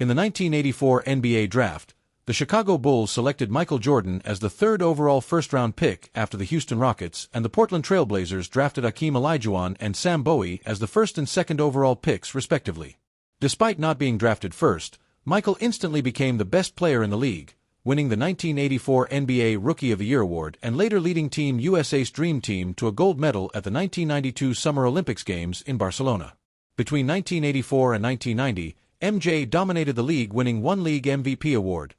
In the 1984 NBA Draft, the Chicago Bulls selected Michael Jordan as the third overall first-round pick after the Houston Rockets, and the Portland Trail Blazers drafted Hakeem Olajuwon and Sam Bowie as the first and second overall picks, respectively. Despite not being drafted first, Michael instantly became the best player in the league, winning the 1984 NBA Rookie of the Year award and later leading Team USA's Dream Team to a gold medal at the 1992 Summer Olympics Games in Barcelona. Between 1984 and 1990, MJ dominated the league, winning one League MVP award,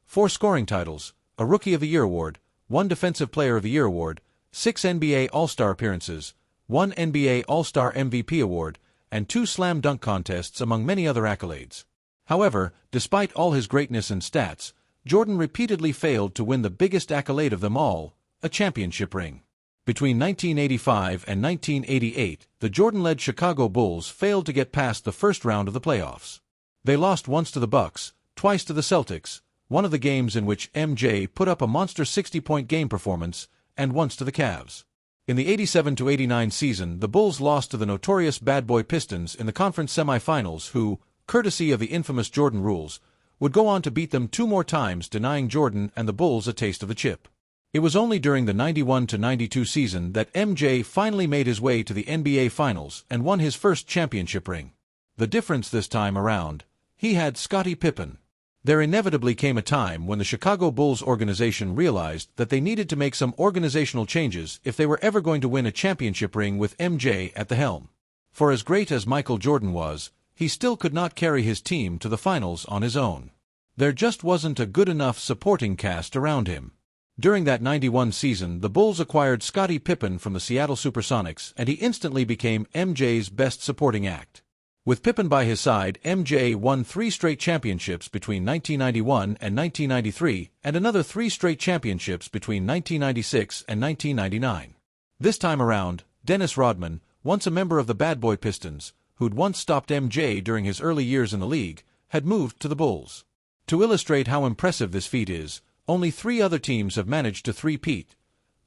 4 scoring titles, a Rookie of the Year award, 1 Defensive Player of the Year award, 6 NBA All-Star appearances, 1 NBA All-Star MVP award, and 2 slam dunk contests, among many other accolades. However, despite all his greatness and stats, Jordan repeatedly failed to win the biggest accolade of them all, a championship ring. Between 1985 and 1988, the Jordan-led Chicago Bulls failed to get past the first round of the playoffs. They lost once to the Bucks, twice to the Celtics, one of the games in which MJ put up a monster 60-point game performance, and once to the Cavs. In the 87-89 season, the Bulls lost to the notorious Bad Boy Pistons in the conference semifinals, who, courtesy of the infamous Jordan rules, would go on to beat them 2 more times, denying Jordan and the Bulls a taste of the chip. It was only during the 91-92 season that MJ finally made his way to the NBA Finals and won his first championship ring. The difference this time around, he had Scottie Pippen. There inevitably came a time when the Chicago Bulls organization realized that they needed to make some organizational changes if they were ever going to win a championship ring with MJ at the helm. For as great as Michael Jordan was, he still could not carry his team to the finals on his own. There just wasn't a good enough supporting cast around him. During that 91 season, the Bulls acquired Scottie Pippen from the Seattle Supersonics, and he instantly became MJ's best supporting act. With Pippen by his side, MJ won 3 straight championships between 1991 and 1993, and another 3 straight championships between 1996 and 1999. This time around, Dennis Rodman, once a member of the Bad Boy Pistons, who'd once stopped MJ during his early years in the league, had moved to the Bulls. To illustrate how impressive this feat is, only 3 other teams have managed to three-peat: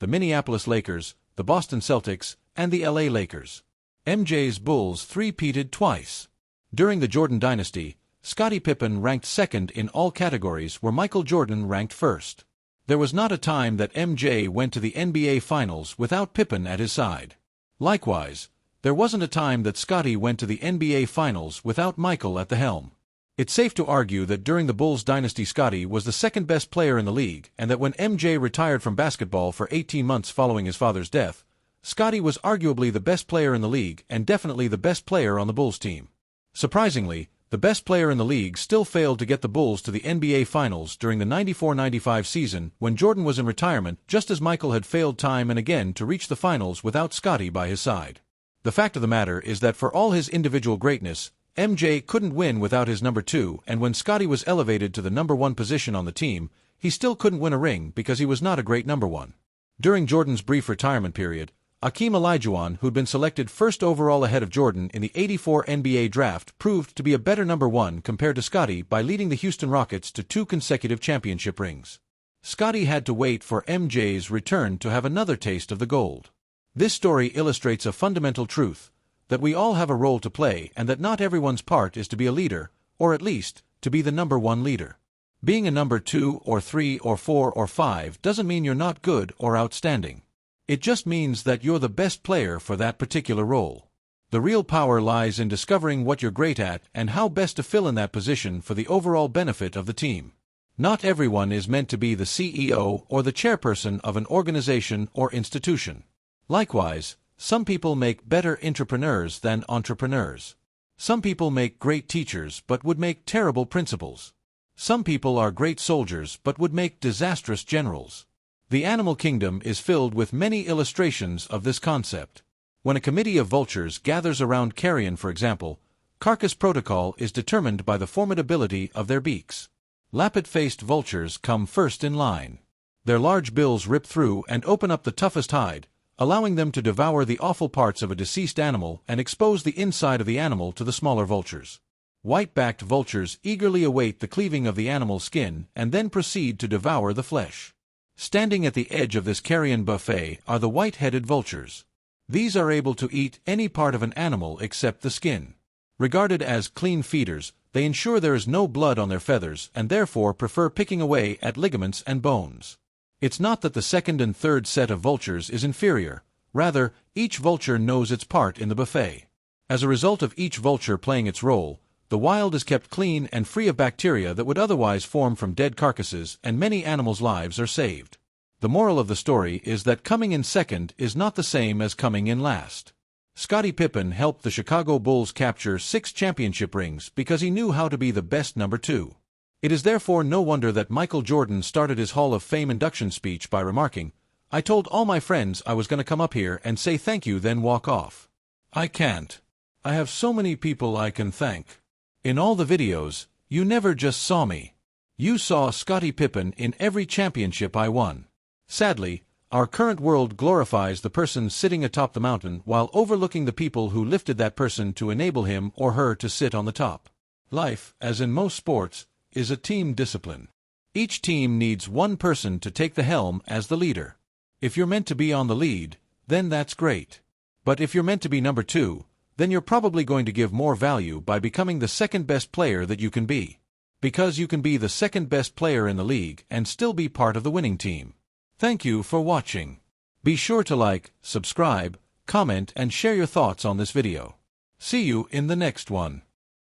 the Minneapolis Lakers, the Boston Celtics, and the LA Lakers. MJ's Bulls three-peated twice. During the Jordan dynasty, Scottie Pippen ranked second in all categories where Michael Jordan ranked first. There was not a time that MJ went to the NBA Finals without Pippen at his side. Likewise, there wasn't a time that Scottie went to the NBA Finals without Michael at the helm. It's safe to argue that during the Bulls dynasty, Scottie was the second-best player in the league, and that when MJ retired from basketball for 18 months following his father's death, Scottie was arguably the best player in the league and definitely the best player on the Bulls team. Surprisingly, the best player in the league still failed to get the Bulls to the NBA Finals during the 94-95 season when Jordan was in retirement, just as Michael had failed time and again to reach the finals without Scottie by his side. The fact of the matter is that for all his individual greatness, MJ couldn't win without his number 2, and when Scottie was elevated to the number 1 position on the team, he still couldn't win a ring because he was not a great number 1. During Jordan's brief retirement period, Hakeem Olajuwon, who'd been selected first overall ahead of Jordan in the '84 NBA Draft, proved to be a better number 1 compared to Scottie by leading the Houston Rockets to 2 consecutive championship rings. Scottie had to wait for MJ's return to have another taste of the gold. This story illustrates a fundamental truth, that we all have a role to play and that not everyone's part is to be a leader, or at least, to be the number 1 leader. Being a number 2 or 3 or 4 or 5 doesn't mean you're not good or outstanding. It just means that you're the best player for that particular role. The real power lies in discovering what you're great at and how best to fill in that position for the overall benefit of the team. Not everyone is meant to be the CEO or the chairperson of an organization or institution. Likewise, some people make better entrepreneurs than entrepreneurs. Some people make great teachers but would make terrible principals. Some people are great soldiers but would make disastrous generals. The animal kingdom is filled with many illustrations of this concept. When a committee of vultures gathers around carrion, for example, carcass protocol is determined by the formidability of their beaks. Lappet-faced vultures come first in line. Their large bills rip through and open up the toughest hide, allowing them to devour the awful parts of a deceased animal and expose the inside of the animal to the smaller vultures. White-backed vultures eagerly await the cleaving of the animal's skin and then proceed to devour the flesh. Standing at the edge of this carrion buffet are the white-headed vultures. These are able to eat any part of an animal except the skin. Regarded as clean feeders, they ensure there is no blood on their feathers and therefore prefer picking away at ligaments and bones. It's not that the second and third set of vultures is inferior, rather, each vulture knows its part in the buffet. As a result of each vulture playing its role, the wild is kept clean and free of bacteria that would otherwise form from dead carcasses, and many animals' lives are saved. The moral of the story is that coming in second is not the same as coming in last. Scottie Pippen helped the Chicago Bulls capture 6 championship rings because he knew how to be the best number 2. It is therefore no wonder that Michael Jordan started his Hall of Fame induction speech by remarking, "I told all my friends I was going to come up here and say thank you then walk off. I can't. I have so many people I can thank. In all the videos, you never just saw me. You saw Scottie Pippen in every championship I won." Sadly, our current world glorifies the person sitting atop the mountain while overlooking the people who lifted that person to enable him or her to sit on the top. Life, as in most sports, is a team discipline. Each team needs one person to take the helm as the leader. If you're meant to be on the lead, then that's great. But if you're meant to be number 2, then you're probably going to give more value by becoming the second best player that you can be. Because you can be the second best player in the league and still be part of the winning team. Thank you for watching. Be sure to like, subscribe, comment and share your thoughts on this video. See you in the next one.